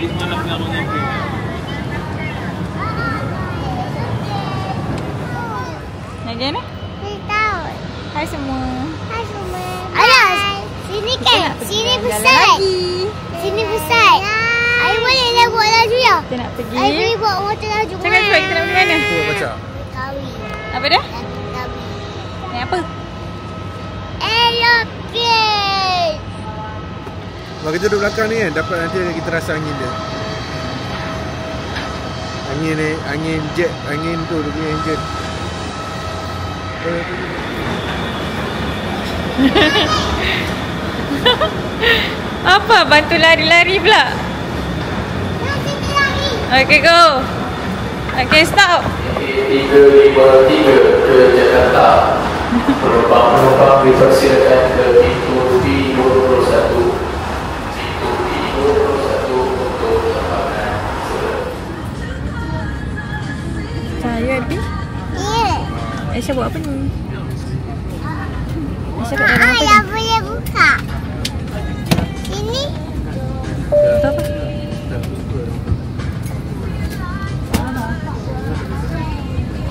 Nak pergi mana? Tahu. Hai semua. Hai semua. Alah, sini kan? Sini besar. Sini besar. Air bolehlah buat laju ya? Kita nak pergi. Air boleh buat motor laju. Cakap cepat kita nak pergi mana? Tu baca. Kawi. Apa dah? Kawi. Naik apa? Aeroplane. Kalau kita duduk belakang ni kan, dapat nanti kita rasa angin dia. Angin ni, angin jet, angin tu dia punya engine. Apa? Bantu lari-lari pula. Nanti lari. Okay, go. Okay, stop. 353 ke Jakarta. Penumpang-penumpang dipersilakan ke pintu B21. Pintu B21 untuk terbangkan segera. Saya Adi. Ya. Aisyah buat apa ni? Aisyah kat dalam apa ni? Yang boleh buka. Sini. Tu apa?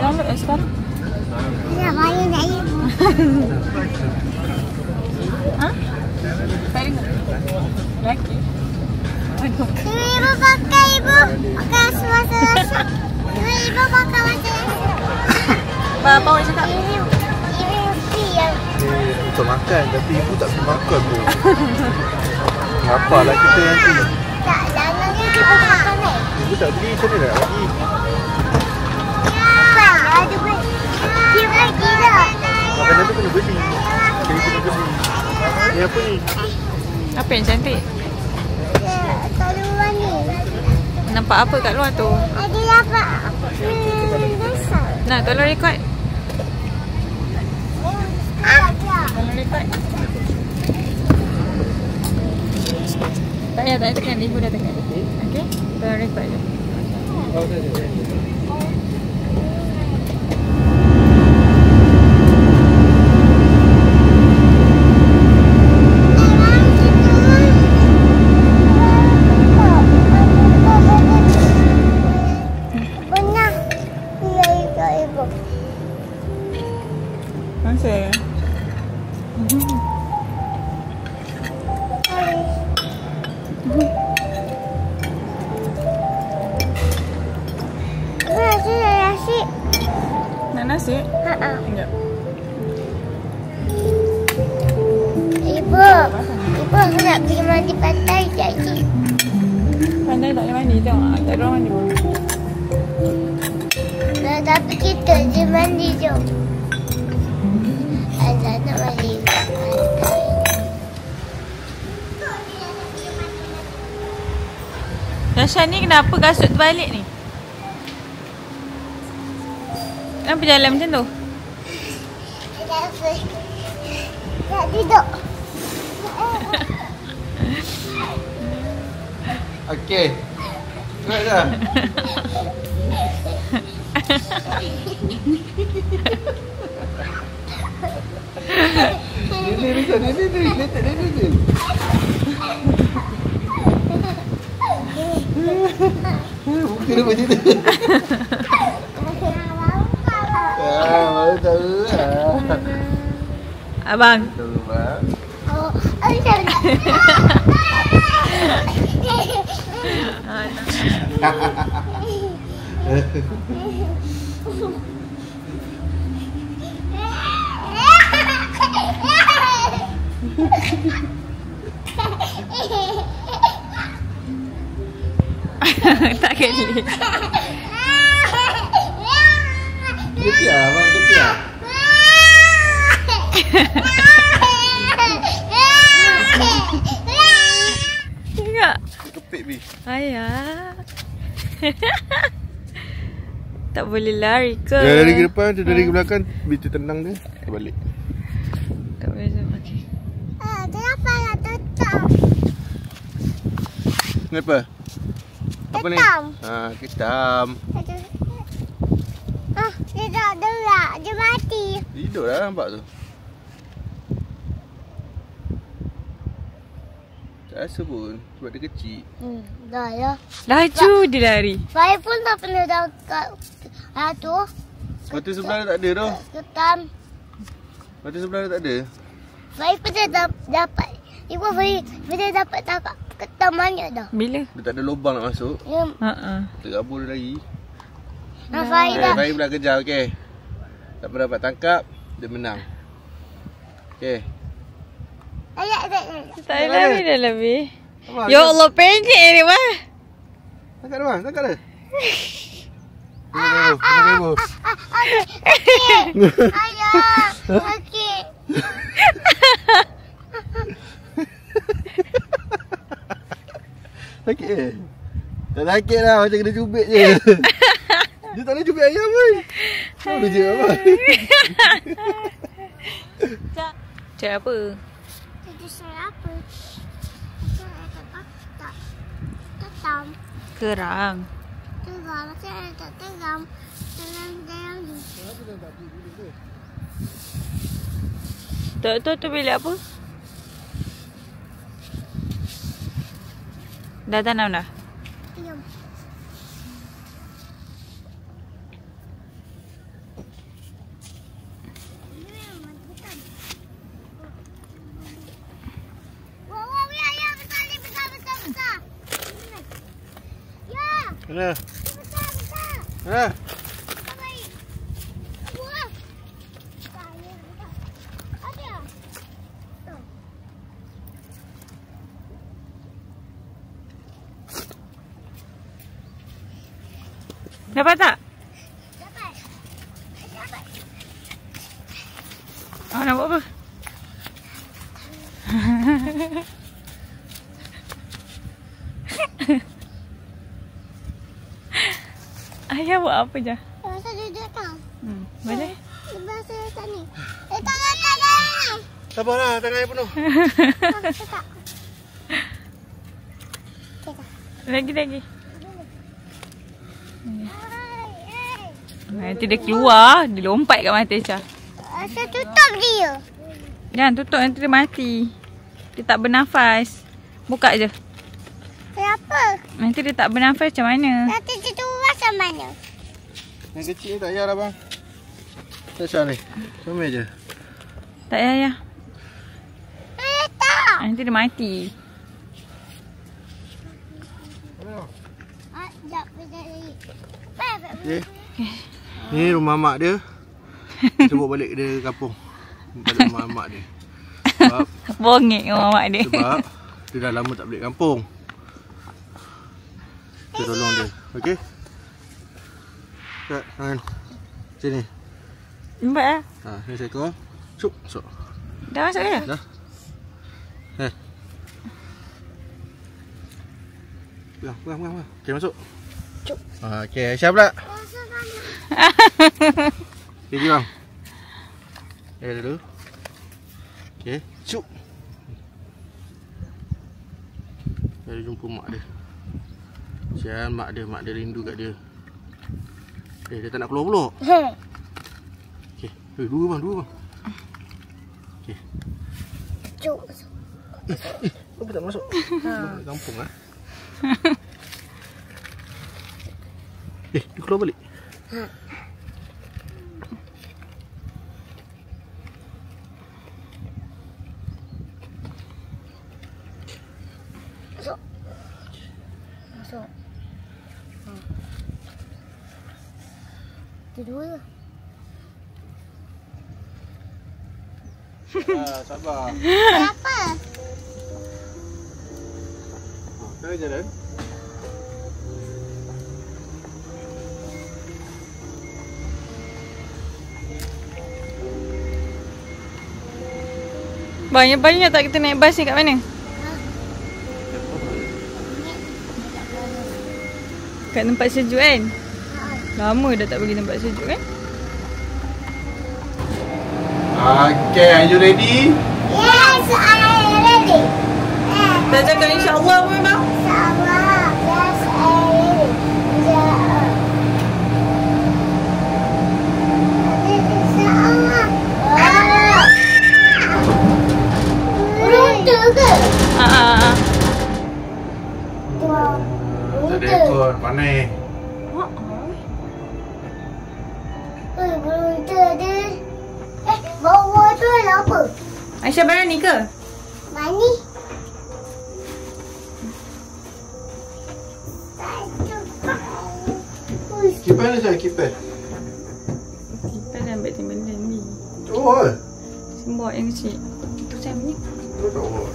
Download lah sekarang. Ya, bayar nak ibu. Ha? Saya dengar. Laki. Aduh. Sini ibu pakai ibu. Pakai semasa-masa. Sini ibu pakai masa-masa. Apa awak cakap? Ini free yang. Untuk makan, tapi ibu tak perlu makan tu. Apalah kita nanti. Tak, dalamnya kita makan ni. Ibu tak beli, macam mana nak bagi? Bang, ada beli. Dia bagi dah. Makanan tu kena beli. Jadi kena beli. Ni apa ni? Apa yang cantik? Kat luar ni. Nampak apa kat luar tu? Ada dapat. Besar. Nak tolong record? Ada. Tolong record. Tak payah, tak payah tekan. Ibu dah tekan. Okay? Tolong record je. Benar. Ya, ibu. Masa? Nasi dah nasi. Nak nasi? Ha. Sekejap. Ibu, aku nak pergi mandi pantai jadi. Pandai tak boleh mandi tengok. Tak ada orang mandi pun. Nah, tapi kita je mandi jom. Azah nak mandi kat pantai. Dasha ni kenapa kasut terbalik ni? Kenapa jalan macam tu? Kenapa? Tak duduk. Okey. Gerak dah. Ni. Bukan dia macam tu. Baru tahu lah. Abang. Tahu bang. Oh, macam mana? Tak geli. Ketiak bang, ketiak. Tengok. Kepik bi. Ayah. Tak boleh lari ke? Dia dari ke depan, tu dari ke belakang, bi tu tenang dia. Balik. Tak boleh zoom. Okey. Kenapa nak tutup? Kenapa? Apa ni? Ketam. Ketam. Dia tak gerak. Dia mati. Hidup dah nampak tu. Tak rasa pun. Sebab dia kecil. Dah ya. Laju dia lari. Saya pun tak pernah dapat tu. Mata sebelah dia tak ada tau. Ketam. Mata sebelah dia tak ada. Saya pernah dapat. Ibu saya dapat tangkap ketam banyak dah. Bila? Dia tak ada lubang nak masuk. Ya. Terabur dia lari. Saya dah. Saya pula kejar, okey. Tak pernah dapat tangkap, dia menang. Okey. Tak lari dah lebih. Abang, Ya Allah, pendek ni mah. tangkap dia bang, tangkap dia. Tengok. Ayah. Okey. Sakit Tak sakit lah, macam kena cubit je. Dia tak boleh cubit ayam pun. Boleh je abang. Cak apa? Itu saya apa? Saya tak teram. Kerang. Teram. Saya tak teram. Teram ni. Tak tahu tu bilik apa? Dah tanam dah? Diam. Wow, ya, besar. Ya, Mana? besar. Ha? Baik. Wah. Besar. Ada. Dapat tak? Dapat. Oh, nak buat apa? Ayah buat apa je? Masa duduk tang. Boleh? Masa kat ni. Tangan. Sabarlah, tangan air penuh. Tak. Lagi. Nanti dia keluar, dia lompat kat mata Syah. Saya tutup dia. Jangan tutup, nanti dia mati. Dia tak bernafas. Buka je. Kenapa? Nanti dia tak bernafas macam mana? Nanti dia turun macam mana? Yang kecil ni tak payah lah bang. Syah ni. Comel je. Tak payah. Tak. Nanti dia mati. Sekejap. Okay. Ni rumah mak dia. Kita bawa balik dia kampung. Balik rumah mak dia. Sebab Bongek dengan mamak dia. dia dah lama tak balik kampung. Kita tolong dia. Okey? Kat tangan. Sini. Nampak lah. Ha, ni seekor. Cuk, masuk. Dah masuk ke? Dah. Pegang. Okey, masuk. Cuk. Ha, okey, Aisyah pula. Pergi bang. Dulu. Okey, cuk. Dia jumpa mak dia. Sian mak dia rindu kat dia. Dia tak nak keluar pula. Okey, dua bang. Okey. Cuk. Kau tak masuk. Kampung ah. Dia keluar balik. Masuk. Dua. Sabar. Kenapa? Dah jalan. Banyak-banyak tak kita naik bas ni kat mana? Kat tempat sejuk kan? Lama dah tak pergi tempat sejuk kan? Okay, are you ready? Yes, I'm ready. Dah cakap insyaAllah pun memang? InsyaAllah. Yes, I'm ready. InsyaAllah. Beruntung ke? Haa. Aisyah berani ke? Mani. Kipas ni saya kipas. Kita dah ambil timbalan ni. Oh. Simbol yang kecil. Itu saya ni. Oh.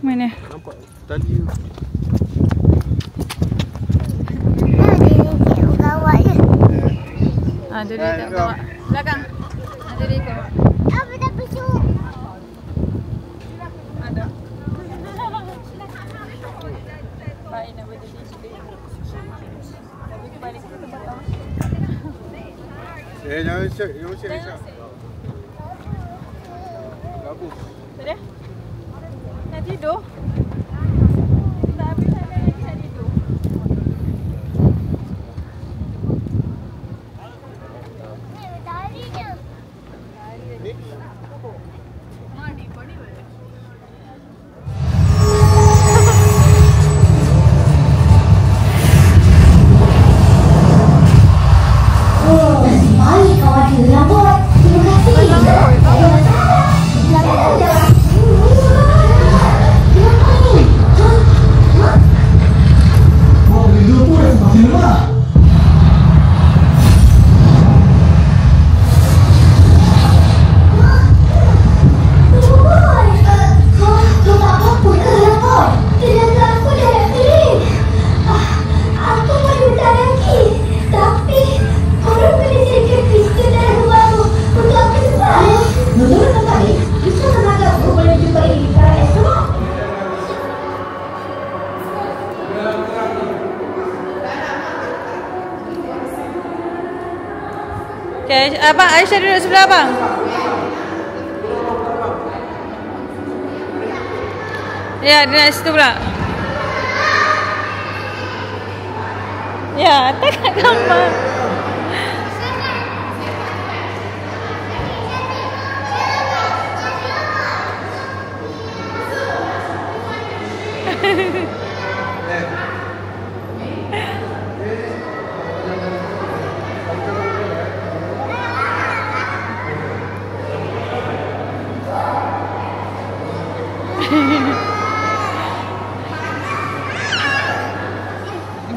Mana? Nampak tadi tu. Gawat je. Ada dia kat bawah. Belakang. Ada dia kat bawah. Apa dah besuk? Ada. Baik nak berdiri sini. Tapi kembali ke tempat tahu. Jangan shake, jangan shake Aisyah. Gabung. Tak ada? Nak tidur? Tak habis sana lagi nak tidur. Tali je. Baik kau ada lambat. Terima kasih. Okay, abang Aisyah duduk sebelah abang. Ya, dia nak situ pula. Ya, tak kat gambar.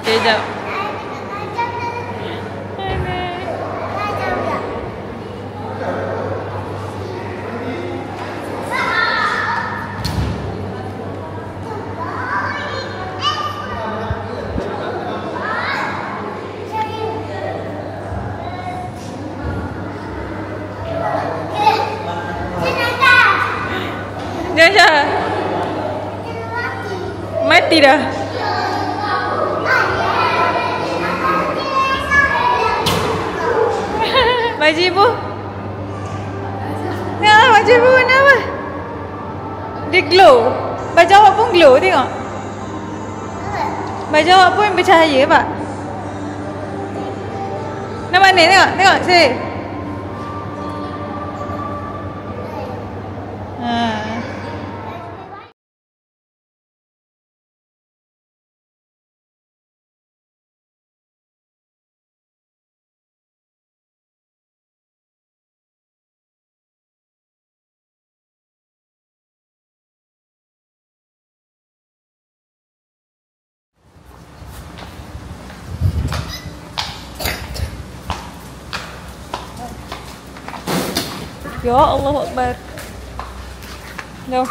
Okay, jap. Aisyah. Mati dah. Baju ibu. Tengoklah baju ibu warna apa? Dia glow. Baju awak pun glow, tengok. Baju awak pun bercahaya, Pak. Nampak ni, tengok, tengok sini. Ya Allah Akbar. Jom.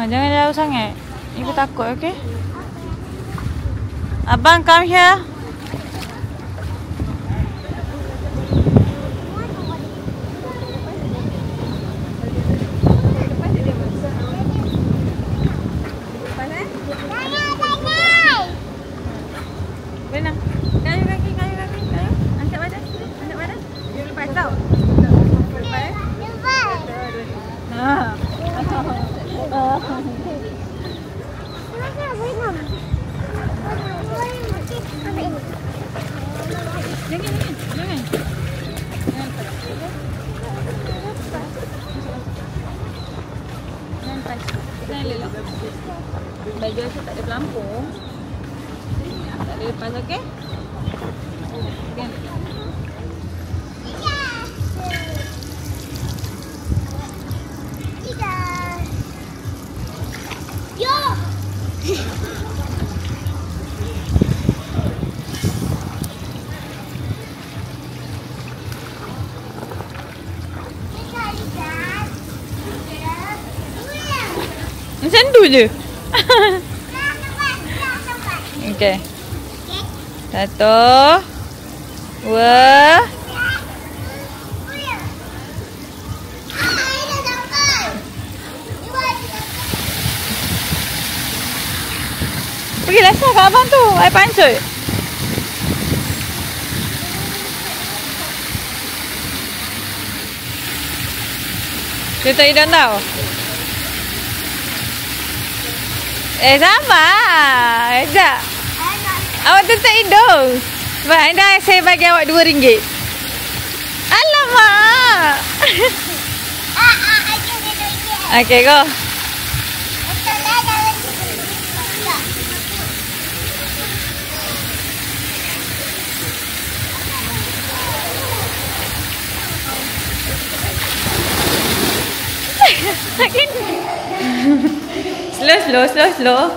Jangan jauh sangat. Ibu takut, okey? Abang, come here. Benar. Jangan. Jangan touch. Jangan lelak. Baju saya tak ada pelampung. Tak ada lepas, okey? Okey. Macam tu je. Okey. 1 2 Pergi lesson kat abang tu. Air pancut. Tutup hidung tau. Sama. Sekejap. Awak tutup hidung. Sebab anda saya bagi awak RM2. Alamak. Okay, go. Slow.